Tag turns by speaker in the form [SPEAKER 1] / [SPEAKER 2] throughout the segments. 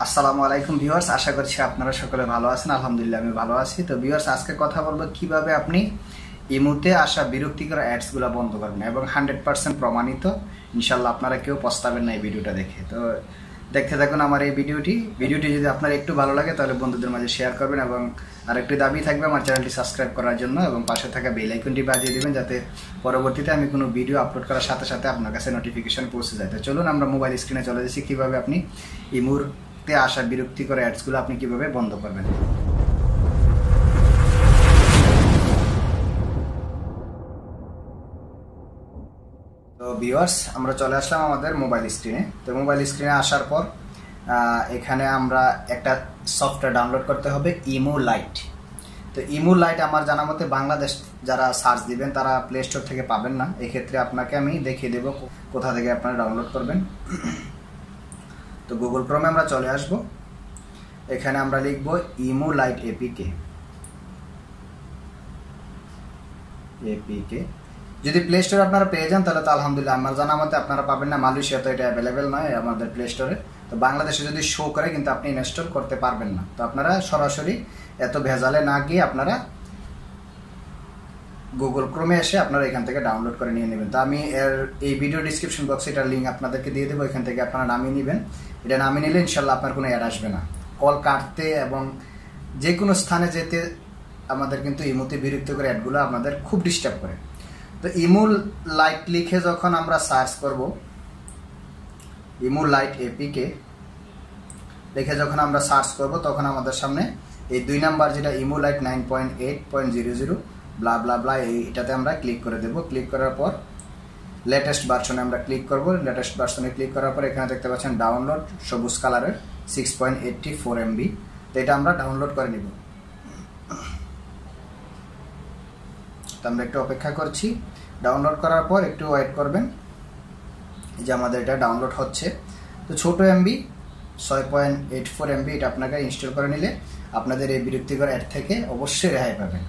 [SPEAKER 1] আসসালামু আলাইকুম ভিউয়ার্স, আশা করছি আপনারা সকলে ভালো আছেন। আলহামদুলিল্লাহ আমি ভালো আছি। তো ভিউয়ার্স, আজকে কথা বলবো কিভাবে আপনি ইমুতে আসা বিরক্তিকর অ্যাডসগুলো বন্ধ করবেন এবং 100% প্রমাণিত। ইনশাল্লাহ আপনারা কেউ পস্তাবেন না এই ভিডিওটা দেখে। তো দেখতে থাকুন আমার এই ভিডিওটি যদি আপনার একটু ভালো লাগে তাহলে বন্ধুদের মাঝে শেয়ার করবেন এবং আরেকটি দাবি থাকবে আমার চ্যানেলটি সাবস্ক্রাইব করার জন্য এবং পাশে থাকা বেল আইকনটি বাজিয়ে দেবেন যাতে পরবর্তীতে আমি কোনো ভিডিও আপলোড করার সাথে সাথে আপনার কাছে নোটিফিকেশন পৌঁছে যায়। তো চলুন আমরা মোবাইল স্ক্রিনে চলে যাচ্ছি কীভাবে আপনি ইমুতে আসা বিরক্তিকর অ্যাডসগুলো আপনি কিভাবে বন্ধ করবেন। তো ভিউয়ার্স, আমরা চলে আসলাম আমাদের মোবাইল স্ক্রিনে। তো মোবাইল স্ক্রিনে আসার পর এখানে আমরা একটা সফটওয়্যার ডাউনলোড করতে হবে, ইমো লাইট। তো ইমো লাইট আমার জানা মতে বাংলাদেশ যারা সার্চ দিবেন তারা প্লে স্টোর থেকে পাবেন না। এক্ষেত্রে আপনাকে আমি দেখিয়ে দেব কোথা থেকে আপনারা ডাউনলোড করবেন। তো গুগল ক্রোমে আমরা চলে আসব। এখানে আমরা লিখব ইমো লাইট এপিকে। যদি প্লে স্টোরে আপনারা পেয়ে যান তাহলে তো আলহামদুলিল্লাহ। আমার জানা মতে আপনারা পাবেন না, মালয়েশিয়া তো এটা অ্যাভেলেবেল নয় আমাদের প্লে স্টোরে। তো বাংলাদেশে যদি শো করে কিন্তু আপনি ইনস্টল করতে পারবেন না। তো আপনারা সরাসরি এত ভেজালে না গিয়ে আপনারা গুগল ক্রোমে এসে আপনারা এখান থেকে ডাউনলোড করে নিয়ে নেবেন। তো আমি এই ভিডিও ডিসক্রিপশন বক্সে এটার লিঙ্ক আপনাদেরকে দিয়ে দেবো। এখান থেকে আপনারা নামিয়ে নেবেন। এটা নামিয়ে নিলে ইনশাল্লাহ আপনার কোনো অ্যাড আসবে না। কল কাটতে এবং যে কোনো স্থানে যেতে আমাদের কিন্তু ইমোতে বিরক্তিকর অ্যাডগুলো আমাদের খুব ডিস্টার্ব করে। তো ইমো লাইট লিখে যখন আমরা সার্চ করব, ইমো লাইট এপিকে লিখে যখন আমরা সার্চ করব তখন আমাদের সামনে এই 2 নাম্বার যেটা ইমো লাইট 9.8.00 ব্লা ব্লা ব্লা এটাতে আমরা ক্লিক করে দেব। ক্লিক করার পর লেটেস্ট ভার্সনে আমরা ক্লিক করব। লেটেস্ট ভার্সনে ক্লিক করার পর এখানে দেখতে পাচ্ছেন ডাউনলোড সবুজ কালারের 6.84 MB। তো এটা আমরা ডাউনলোড করে নিব। তো আমরা একটু অপেক্ষা করছি। ডাউনলোড করার পর একটু ওয়েট করবেন, এই যে আমাদের এটা ডাউনলোড হচ্ছে। তো ছোট এমবি 6.84 MB এটা আপনাকে ইনস্টল করে নিলে আপনাদের এই বিরক্তিকর অ্যাড থেকে অবশ্যই রেহাই পাবেন।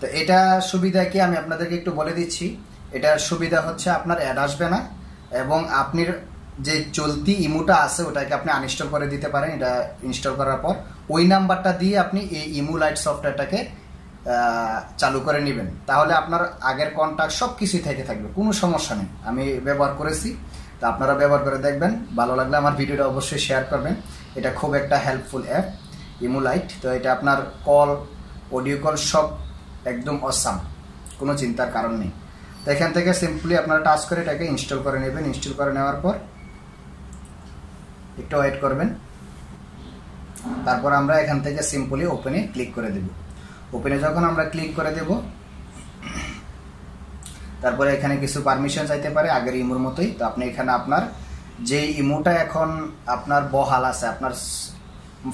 [SPEAKER 1] তো এটা সুবিধা কি আমি আপনাদেরকে একটু বলে দিচ্ছি। এটার সুবিধা হচ্ছে আপনার অ্যাড আসবে না এবং আপনার যে চলতি ইমোটা আছে ওটাকে আপনি আনইনস্টল করে দিতে পারেন। এটা ইনস্টল করার পর ওই নাম্বারটা দিয়ে আপনি এই ইমো লাইট সফটওয়্যারটাকে চালু করে নেবেন। তাহলে আপনার আগের কন্ট্যাক্ট সব কিছুই থেকে থাকবে, কোনো সমস্যা নেই। আমি ব্যবহার করেছি, তো আপনারা ব্যবহার করে দেখবেন। ভালো লাগলে আমার ভিডিওটা অবশ্যই শেয়ার করবেন। এটা খুব একটা হেল্পফুল অ্যাপ ইমো লাইট। তো এটা আপনার কল, অডিও কল সব একদম অসাম, কোনো চিন্তার কারণ নেই। তো এখান থেকে সিম্পলি আপনারা টাচ করে এটাকে ইনস্টল করে নেবেন। ইনস্টল করে নেওয়ার পর একটু ওয়েট করবেন। তারপর আমরা এখান থেকে সিম্পলি ওপেনে ক্লিক করে দেব। ওপেনে যখন আমরা ক্লিক করে দেব তারপরে এখানে কিছু পারমিশন চাইতে পারে আগের ইমোর মতোই। তো আপনি এখানে আপনার যে ইমোটা এখন আপনার বহাল আছে, আপনার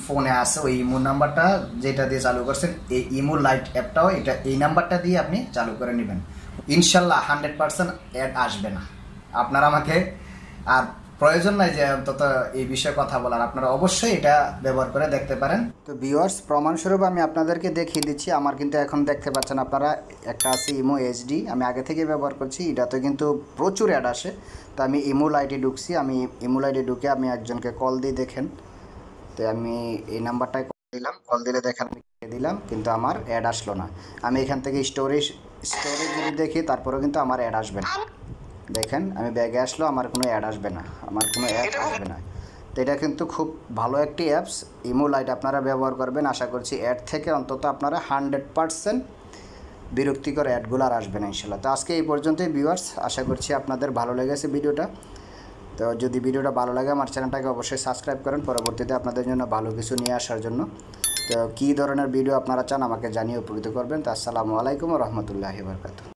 [SPEAKER 1] ফোনে আছে, ওই ইমো নাম্বারটা যেটা দিয়ে চালু করছেন এই ইমো লাইট অ্যাপটাও এটা এই নাম্বারটা দিয়ে আপনি চালু করে নেবেন। ইনশাল্লাহ 100% অ্যাড আসবে না। আপনারা আমাকে আর প্রয়োজন নাই যে অন্তত এই বিষয়ে কথা বলার, আপনারা অবশ্যই এটা ব্যবহার করে দেখতে পারেন। তো ভিউয়ার্স, প্রমাণস্বরূপ আমি আপনাদেরকে দেখিয়ে দিচ্ছি। আমার কিন্তু এখন দেখতে পাচ্ছেন আপনারা একটা আছে ইমো এইচডি, আমি আগে থেকে ব্যবহার করছি। এটাতে কিন্তু প্রচুর অ্যাড আসে। তো আমি ইমো লাইটে ঢুকছি। আমি ইমো লাইটে ঢুকে আমি একজনকে কল দিয়ে দেখেন। তো আমি এই নাম্বারটায় কল দিলাম। কল দিলে দেখেন আমি দিলাম কিন্তু আমার অ্যাড আসলো না। আমি এখান থেকে স্টোরেজ যদি দেখি তারপরেও কিন্তু আমার অ্যাড আসবে না। দেখেন আমি ব্যাগে আসলো, আমার কোনো অ্যাড আসবে না, আমার কোনো অ্যাড আসবে না। তো এটা কিন্তু খুব ভালো একটি অ্যাপস ইমো লাইট, আপনারা ব্যবহার করবেন। আশা করছি অ্যাড থেকে অন্তত আপনারা 100% বিরক্তিকর অ্যাডগুলো আর আসবে না ইনশাল্লাহ। তো আজকে এই পর্যন্তই ভিউয়ার্স, আশা করছি আপনাদের ভালো লেগেছে ভিডিওটা। তো যদি ভিডিওটা ভালো লাগে আমার চ্যানেলটাকে অবশ্যই সাবস্ক্রাইব করেন পরবর্তীতে আপনাদের জন্য ভালো কিছু নিয়ে আসার জন্য। তো কী ধরনের ভিডিও আপনারা চান আমাকে জানিয়ে উপকৃত করবেন। তো আসসালামু আলাইকুম ওয়া রাহমাতুল্লাহি ওয়া বারাকাতুহু।